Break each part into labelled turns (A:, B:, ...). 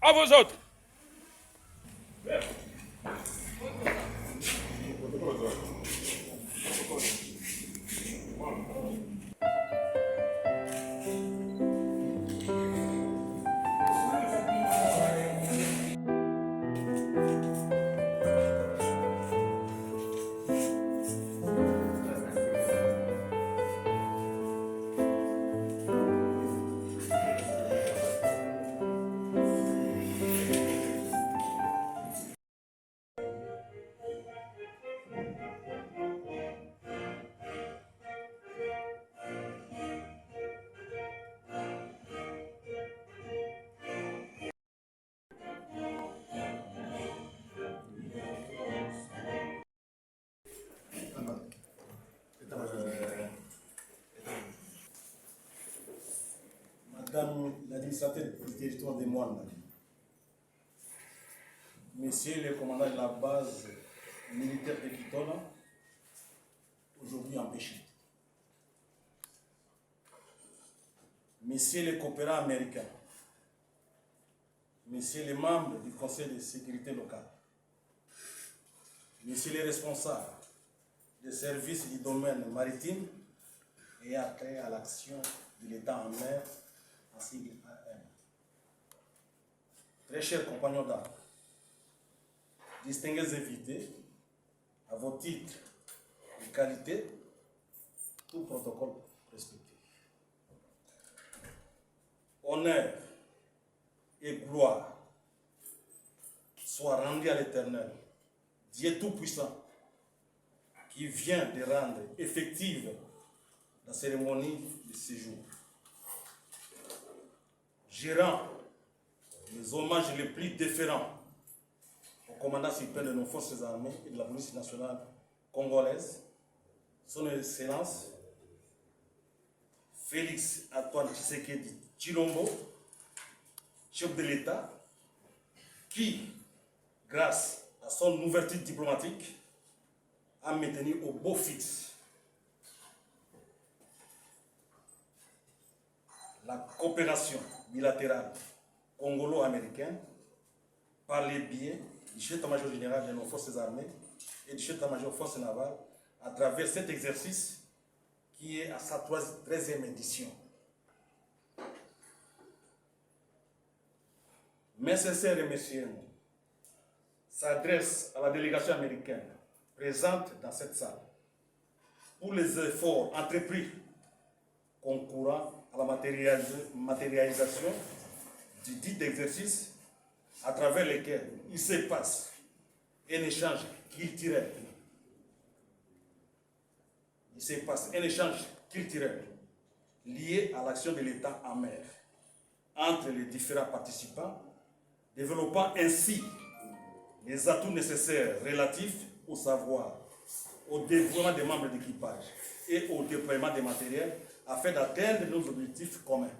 A: À vous autres.
B: Madame l'administrateur du territoire des Moines, Monsieur le commandant de la base militaire de Kitona, aujourd'hui empêché. Messieurs les coopérants américains, Messieurs les membres du Conseil de sécurité locale, Messieurs les responsables des services du domaine maritime et attrait à l'action de l'État en mer, ainsi qu'à très chers compagnons d'armes, distingués invités, à vos titres et qualités, tout protocole respecté. Honneur et gloire soient rendus à l'Éternel, Dieu Tout-Puissant, qui vient de rendre effective la cérémonie de séjour. Je rends les hommages les plus déférents au commandant suprême de nos forces armées et de la police nationale congolaise, son Excellence Félix Antoine Tshisekedi Tshilombo, chef de l'État, qui, grâce à son ouverture diplomatique, a maintenu au beau fixe la coopération bilatérale congolo-américaine par les biais du chef d'état-major général de nos forces armées et du chef d'état-major des forces navales à travers cet exercice qui est à sa 13e édition. Mes sincères remerciements s'adressent à la délégation américaine présente dans cette salle pour les efforts entrepris concourant à la matérialisation du dit exercice à travers lesquels il se passe un échange culturel. Il se passe un échange culturel lié à l'action de l'État en mer entre les différents participants, développant ainsi les atouts nécessaires relatifs au savoir, au développement des membres d'équipage et au déploiement des matériels afin d'atteindre nos objectifs communs.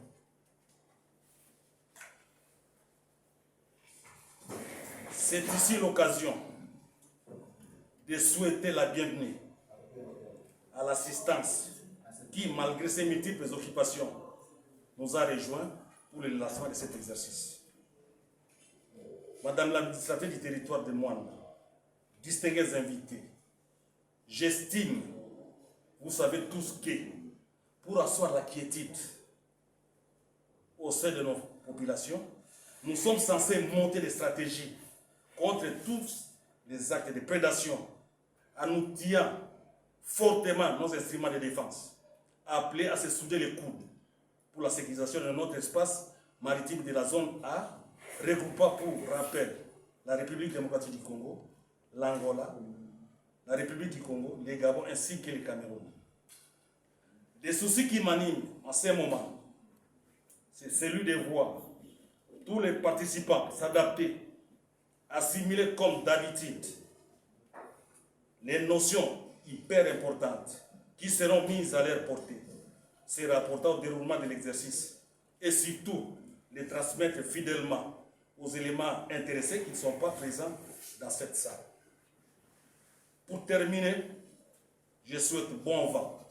B: C'est ici l'occasion de souhaiter la bienvenue à l'assistance qui, malgré ses multiples occupations, nous a rejoints pour le lancement de cet exercice. Madame l'administratrice du territoire de Moine, distingués invités, j'estime, vous savez tous que pour asseoir la quiétude au sein de nos populations, nous sommes censés monter des stratégies contre tous les actes de prédation en outillant fortement nos instruments de défense, appelés à se souder les coudes pour la sécurisation de notre espace maritime de la zone A, regroupant pour rappel la République démocratique du Congo, l'Angola, la République du Congo, les Gabon ainsi que le Cameroun. Des soucis qui m'animent en ce moment, c'est celui de voir tous les participants s'adapter, assimiler comme d'habitude les notions hyper importantes qui seront mises à leur portée, se rapportant au déroulement de l'exercice, et surtout les transmettre fidèlement aux éléments intéressés qui ne sont pas présents dans cette salle. Pour terminer, je souhaite bon vent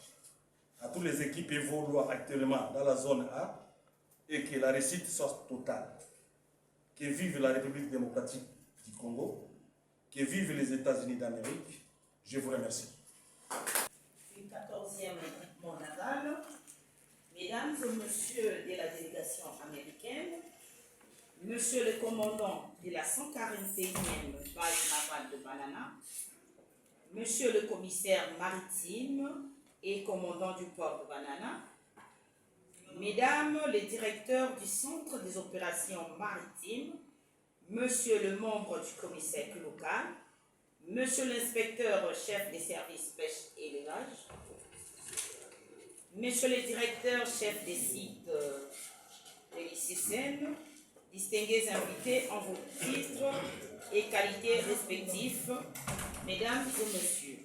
B: à toutes les équipes évoluant actuellement dans la zone A et que la réussite soit totale. que vive la République démocratique du Congo, que vivent les États-Unis d'Amérique. Je vous remercie.
A: Du 14e équipement naval, mesdames et messieurs de la délégation américaine, monsieur le commandant de la 141e base navale de Banana, monsieur le commissaire maritime et commandant du port de Banana, mesdames les directeurs du centre des opérations maritimes, monsieur le membre du commissaire local, monsieur l'inspecteur chef des services pêche et élevage, monsieur le directeur chef des sites de l'ICCN, distingués invités en vos titres et qualités respectifs, mesdames et messieurs,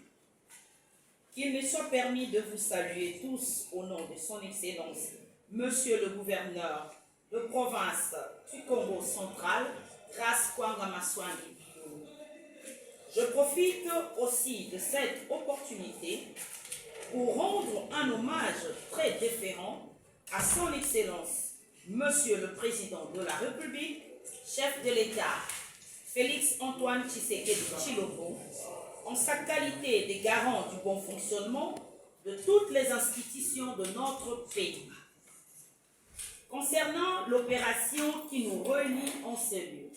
A: qu'il me soit permis de vous saluer tous au nom de son Excellence, monsieur le gouverneur de province du Congo central, Grace Kwanga Maswangi. Je profite aussi de cette opportunité pour rendre un hommage très déférent à son Excellence, monsieur le Président de la République, chef de l'État, Félix Antoine Tshisekedi Tshilombo, en sa qualité de garant du bon fonctionnement de toutes les institutions de notre pays. Concernant l'opération qui nous réunit en ce lieu,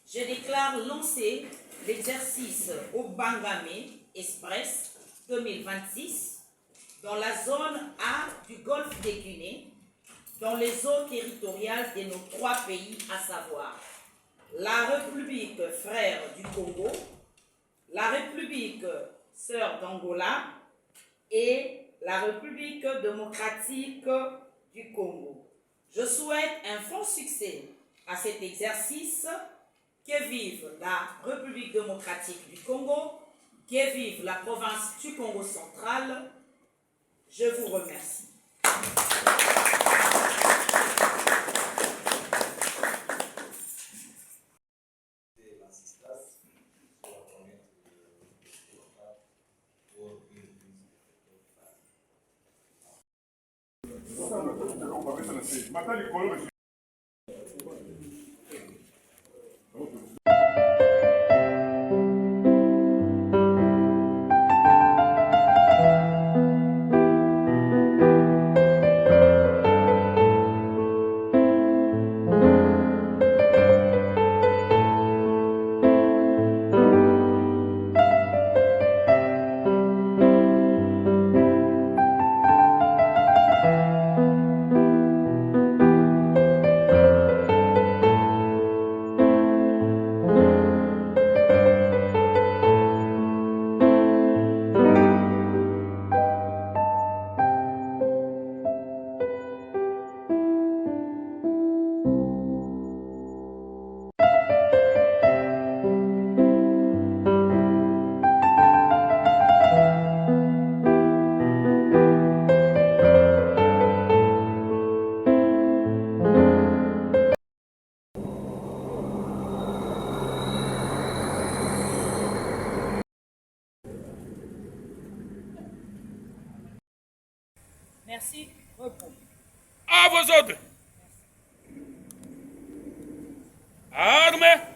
A: je déclare lancer l'exercice Obangame Express 2026 dans la zone A du golfe des Guinée, dans les eaux territoriales de nos trois pays, à savoir la République frère du Congo, la République sœur d'Angola et la République démocratique du Congo. Je souhaite un franc succès à cet exercice. Que vive la République démocratique du Congo, que vive la province du Congo central. Je vous remercie. Merci. Repos.
C: À vos ordres. Armes.